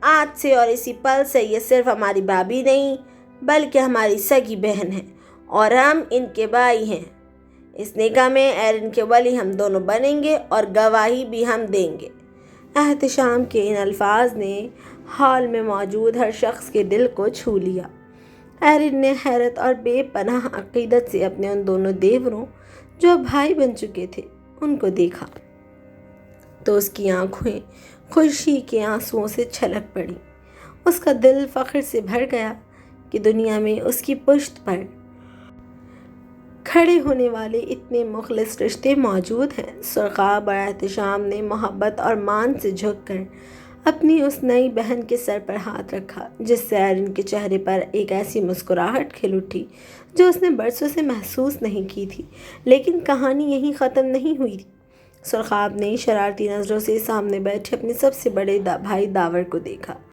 آج سے اور اسی پل سے یہ صرف ہماری بھابھی نہیں بلکہ ہماری سگی بہن ہے اور ہم ان کے بھائی ہیں۔ اس نکاح میں ایرن کے ولی ہم دونوں بنیں گے اور گواہی بھی ہم دیں گے۔ احتشام کے ان الفاظ نے ہال میں موجود ہر شخص کے دل کو چھو لیا۔ ایرن نے حیرت اور بے پناہ عقیدت سے اپنے ان دونوں دیوروں جو بھائی بن چکے تھے ان کو دیکھا تو اس کی آنکھیں خوشی کے آنسوؤں سے چھلک پڑی۔ اس کا دل فخر سے بھر گیا کہ دنیا میں اس کی پشت پر کھڑے ہونے والے اتنے مخلص رشتے موجود ہیں۔ سرخاب اور احتشام نے محبت اور مان سے جھک کر اپنی اس نئی بہن کے سر پر ہاتھ رکھا، جس سے ایرن کے چہرے پر ایک ایسی مسکراہٹ کھل اٹھی جو اس نے برسوں سے محسوس نہیں کی تھی۔ لیکن کہانی یہیں ختم نہیں ہوئی۔ سرخاب نے شرارتی نظروں سے سامنے بیٹھے اپنے سب سے بڑے بھائی داور کو دیکھا۔